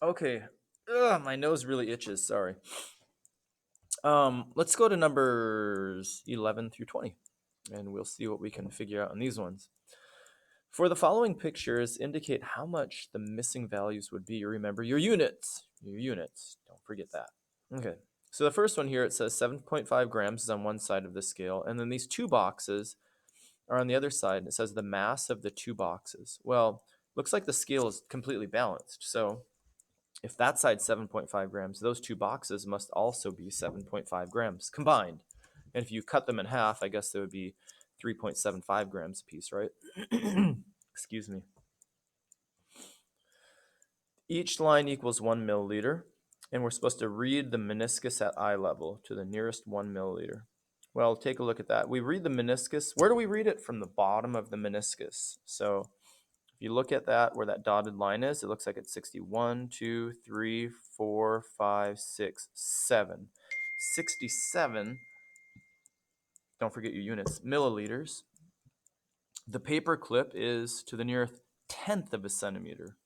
Okay. Ugh, my nose really itches. Sorry. Let's go to numbers 11 through 20, and we'll see what we can figure out on these ones. For the following pictures, indicate how much the missing values would be. Remember your units. Your units. Don't forget that. Okay. So the first one here, it says 7.5 grams is on one side of the scale, and then these two boxes are on the other side, and it says the mass of the two boxes. Well, looks like the scale is completely balanced. So if that side's 7.5 grams, those two boxes must also be 7.5 grams combined. And if you cut them in half, I guess they would be 3.75 grams a piece, right? Excuse me. Each line equals 1 milliliter, and we're supposed to read the meniscus at eye level to the nearest 1 milliliter. Well, take a look at that. We read the meniscus. Where do we read it? From the bottom of the meniscus. So if you look at that, where that dotted line is, it looks like it's 61, 2, 3, 4, 5, 6, 7. 67, don't forget your units, milliliters. The paper clip is to the nearest tenth of a centimeter.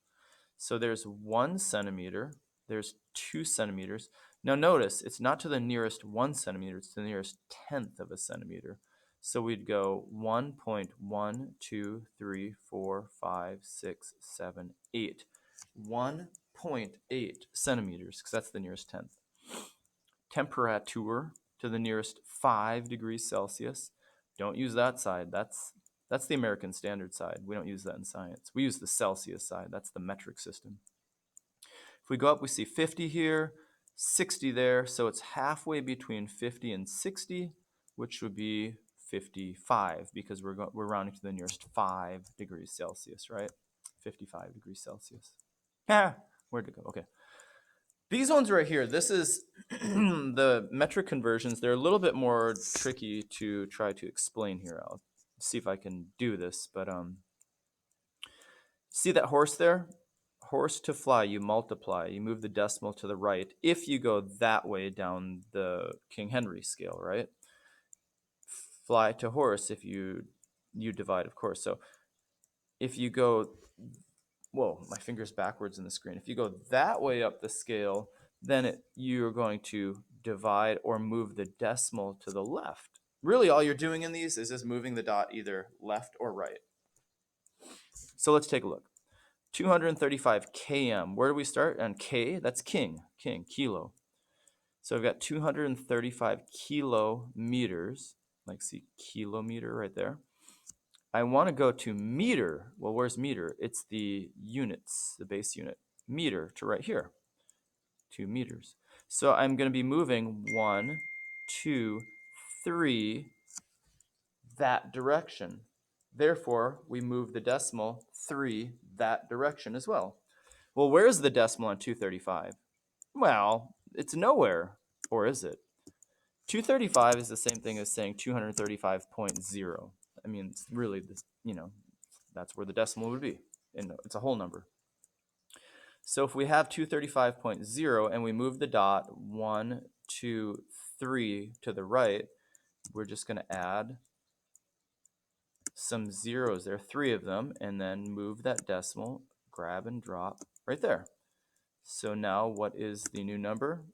So there's 1 centimeter, there's 2 centimeters. Now notice, it's not to the nearest 1 centimeter, it's to the nearest tenth of a centimeter. So we'd go 1.1, 2, 3, 4, 5, 6, 7, 8. 1.8 centimeters, because that's the nearest tenth. Temperature to the nearest 5 degrees Celsius. Don't use that side. That's the American Standard side. We don't use that in science. We use the Celsius side. That's the metric system. If we go up, we see 50 here, 60 there. So it's halfway between 50 and 60, which would be 55 because we're rounding to the nearest 5 degrees Celsius, right? 55 degrees Celsius. Ah, where'd it go? Okay. These ones right here, this is the metric conversions. They're a little bit more tricky to try to explain here. I'll see if I can do this, but see that horse there? Horse to fly, you multiply. You move the decimal to the right if you go that way down the King Henry scale, right? Fly to horse if you divide, of course. So if you go, whoa, my finger's backwards in the screen. If you go that way up the scale, then you're going to divide or move the decimal to the left. Really, all you're doing in these is just moving the dot either left or right. So let's take a look. 235 km. Where do we start? And K, that's king, kilo. So I've got 235 kilometers, like see kilometer right there. I want to go to meter. Well, where's meter? It's the units, the base unit. Meter to right here, 2 meters. So I'm going to be moving 1, 2, 3 that direction. Therefore, we move the decimal 3 that direction as well. Well, where's the decimal on 235? Well, it's nowhere, or is it? 235 is the same thing as saying 235.0. I mean, it's really, that's where the decimal would be. And it's a whole number. So if we have 235.0 and we move the dot 1, 2, 3 to the right, we're just going to add some zeros there, 3 of them, and then move that decimal, grab and drop right there. So now what is the new number?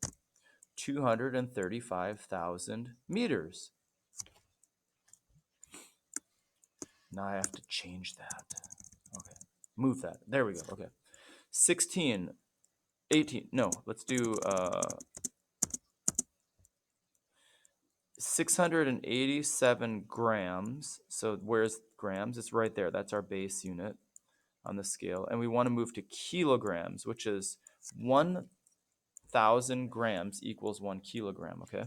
235,000 meters. Now I have to change that. Okay, move that. There we go. Okay, 16, 18. No, let's do 687 grams. So where's grams? It's right there. That's our base unit on the scale. And we want to move to kilograms, which is 1,000 grams equals 1 kilogram. Okay,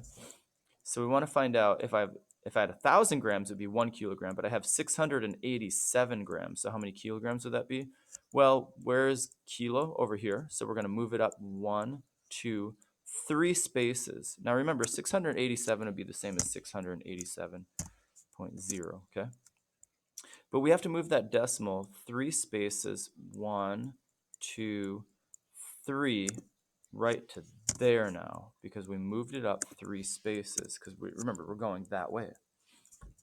so we want to find out if I had 1,000 grams, it would be 1 kilogram, but I have 687 grams. So how many kilograms would that be? Well, where's kilo? Over here. So we're going to move it up 1, 2, 3 spaces. Now remember, 687 would be the same as 687.0, okay? But we have to move that decimal 3 spaces, 1, 2, 3, right to there now, because we moved it up 3 spaces, because remember, we're going that way,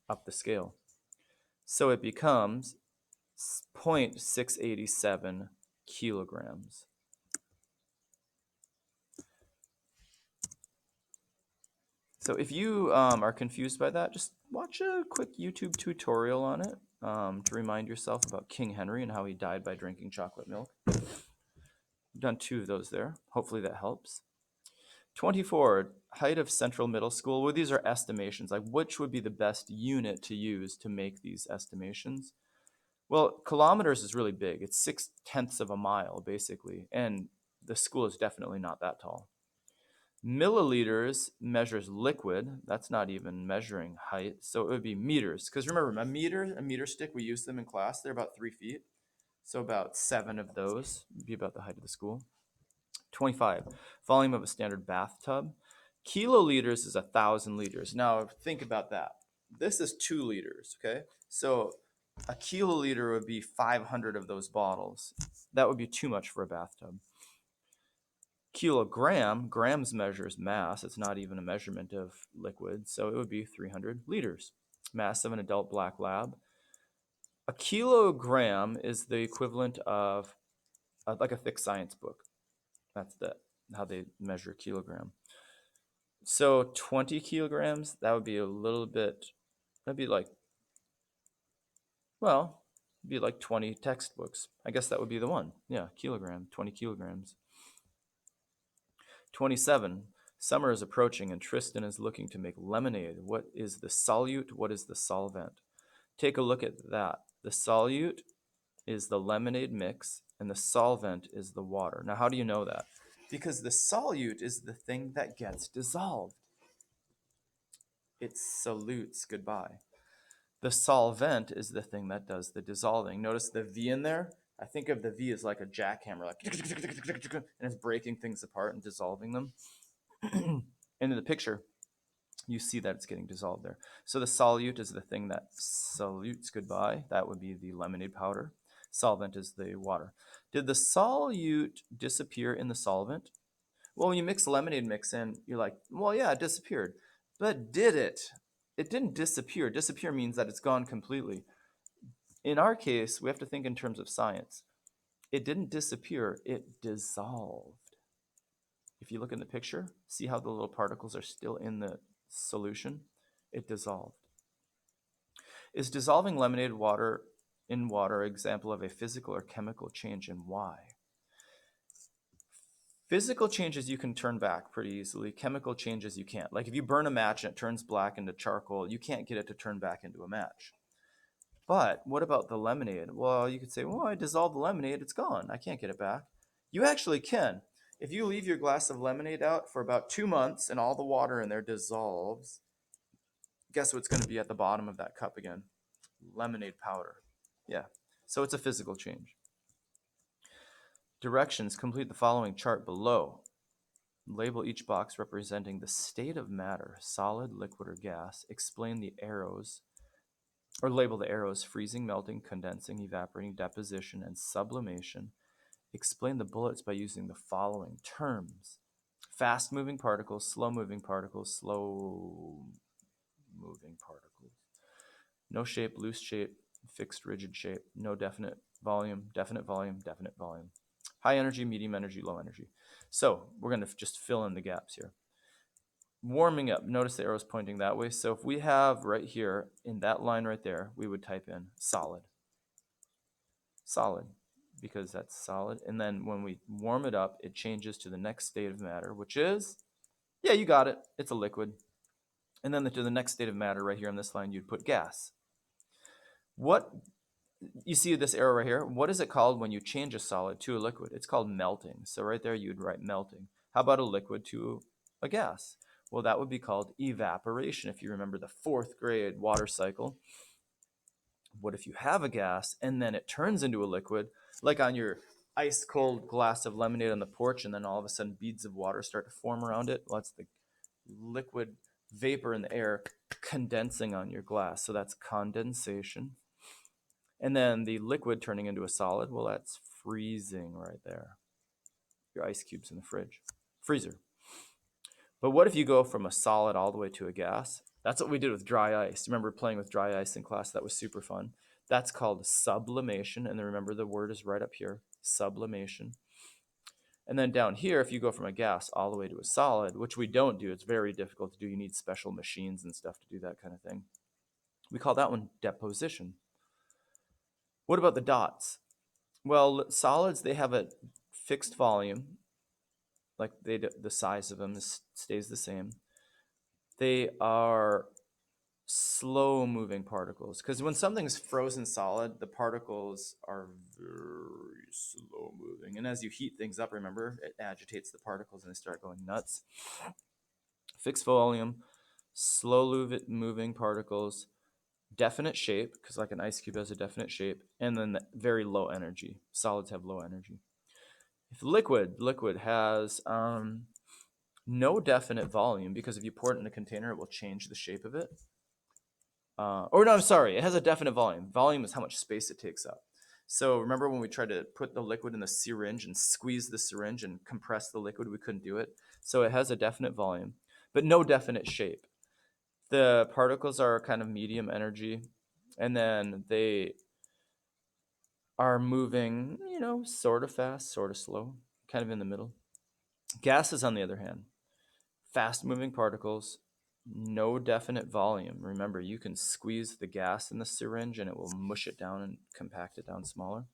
up the scale. So it becomes 0.687 kilograms. So if you are confused by that, just watch a quick YouTube tutorial on it to remind yourself about King Henry and how he died by drinking chocolate milk. I've done 2 of those there. Hopefully that helps. 24, height of Central Middle School. Well, these are estimations. Like, which would be the best unit to use to make these estimations? Well, kilometers is really big. It's 6/10 of a mile, basically. And the school is definitely not that tall. Milliliters measures liquid. That's not even measuring height. So it would be meters. Because remember, a meter stick, we use them in class. They're about 3 feet. So about 7 of those would be about the height of the school. 25, volume of a standard bathtub. Kiloliters is 1,000 liters. Now think about that. This is 2 liters, okay? So a kiloliter would be 500 of those bottles. That would be too much for a bathtub. Kilogram, grams measures mass. It's not even a measurement of liquid, so it would be 300 liters. Mass of an adult black lab. A kilogram is the equivalent of like a thick science book. That's how they measure kilogram. So 20 kilograms, that would be a little bit, that'd be like, well, it'd be like 20 textbooks. I guess that would be the one. Yeah, kilogram, 20 kilograms. 27, summer is approaching and Tristan is looking to make lemonade. What is the solute? What is the solvent? Take a look at that. The solute is the lemonade mix and the solvent is the water. Now, how do you know that? Because the solute is the thing that gets dissolved. It salutes goodbye. The solvent is the thing that does the dissolving. Notice the V in there? I think of the V as like a jackhammer, like, and it's breaking things apart and dissolving them. And in the picture, you see that it's getting dissolved there. So the solute is the thing that salutes goodbye. That would be the lemonade powder. Solvent is the water. Did the solute disappear in the solvent? Well, when you mix lemonade mix in, you're like, well, yeah, it disappeared. But did it? It didn't disappear. Disappear means that it's gone completely. In our case, we have to think in terms of science. It didn't disappear, it dissolved. If you look in the picture, see how the little particles are still in the solution? It dissolved. Is dissolving lemonade water in water an example of a physical or chemical change, and why? Physical changes you can turn back pretty easily. Chemical changes you can't. Like if you burn a match and it turns black into charcoal, you can't get it to turn back into a match. But what about the lemonade? Well, you could say, well, I dissolved the lemonade, it's gone. I can't get it back. You actually can. If you leave your glass of lemonade out for about 2 months and all the water in there dissolves, guess what's going to be at the bottom of that cup again? Lemonade powder. Yeah. So it's a physical change. Directions: complete the following chart below. Label each box representing the state of matter, solid, liquid, or gas. Explain the arrows, or label the arrows: freezing, melting, condensing, evaporating, deposition, and sublimation. Explain the bullets by using the following terms: fast moving particles, slow moving particles, slow moving particles. No shape, loose shape, fixed, rigid shape. No definite volume, definite volume, definite volume. High energy, medium energy, low energy. So we're going to just fill in the gaps here. Warming up, notice the arrow's pointing that way. So if we have right here, in that line right there, we would type in solid. Solid, because that's solid. And then when we warm it up, it changes to the next state of matter, which is, yeah, you got it, it's a liquid. And then to the next state of matter right here on this line, you'd put gas. What, you see this arrow right here, what is it called when you change a solid to a liquid? It's called melting. So right there, you'd write melting. How about a liquid to a gas? Well, that would be called evaporation, if you remember the 4th grade water cycle. What if you have a gas and then it turns into a liquid, like on your ice cold glass of lemonade on the porch, and then all of a sudden beads of water start to form around it? Well, that's the liquid vapor in the air condensing on your glass. So that's condensation. And then the liquid turning into a solid, well, that's freezing right there. Your ice cubes in the fridge, freezer. But what if you go from a solid all the way to a gas? That's what we did with dry ice. Remember playing with dry ice in class? That was super fun. That's called sublimation. And then remember, the word is right up here, sublimation. And then down here, if you go from a gas all the way to a solid, which we don't do, it's very difficult to do. You need special machines and stuff to do that kind of thing. We call that one deposition. What about the dots? Well, solids, they have a fixed volume, like the size of them stays the same. They are slow moving particles, because when something's frozen solid, the particles are very slow moving, and as you heat things up, remember, it agitates the particles and they start going nuts. Fixed volume, slow moving particles, definite shape, because like an ice cube has a definite shape, and then very low energy. Solids have low energy. If liquid has no definite volume, because if you pour it in a container, it will change the shape of it. Or no, I'm sorry, it has a definite volume. Volume is how much space it takes up. So remember when we tried to put the liquid in the syringe and squeeze the syringe and compress the liquid, we couldn't do it. So it has a definite volume, but no definite shape. The particles are kind of medium energy, and then they are moving, sort of fast, sort of slow, kind of in the middle. Gases, on the other hand, fast moving particles, no definite volume. Remember, you can squeeze the gas in the syringe and it will mush it down and compact it down smaller.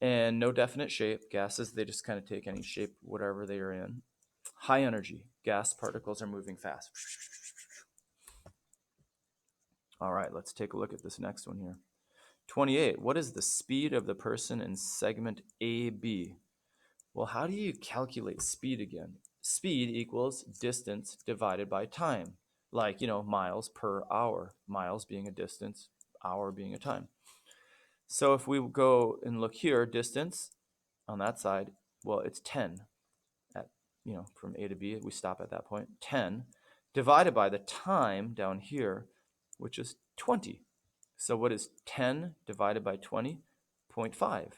And no definite shape. Gases, they just kind of take any shape, whatever they are in. High energy. Gas particles are moving fast. All right, let's take a look at this next one here. 28. What is the speed of the person in segment AB? Well, how do you calculate speed again? Speed equals distance divided by time. Like, miles per hour. Miles being a distance, hour being a time. So if we go and look here, distance on that side, well, it's 10. From A to B, we stop at that point. 10 divided by the time down here, which is 20. So what is 10 divided by 20? 0.5.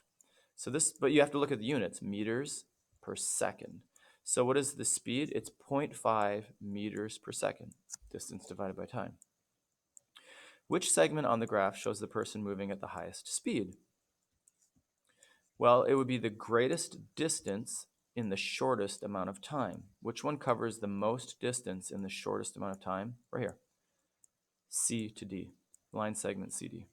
So this, but you have to look at the units, meters per second. So what is the speed? It's 0.5 meters per second, distance divided by time. Which segment on the graph shows the person moving at the highest speed? Well, it would be the greatest distance in the shortest amount of time. Which one covers the most distance in the shortest amount of time? Right here. C to D, line segment CD.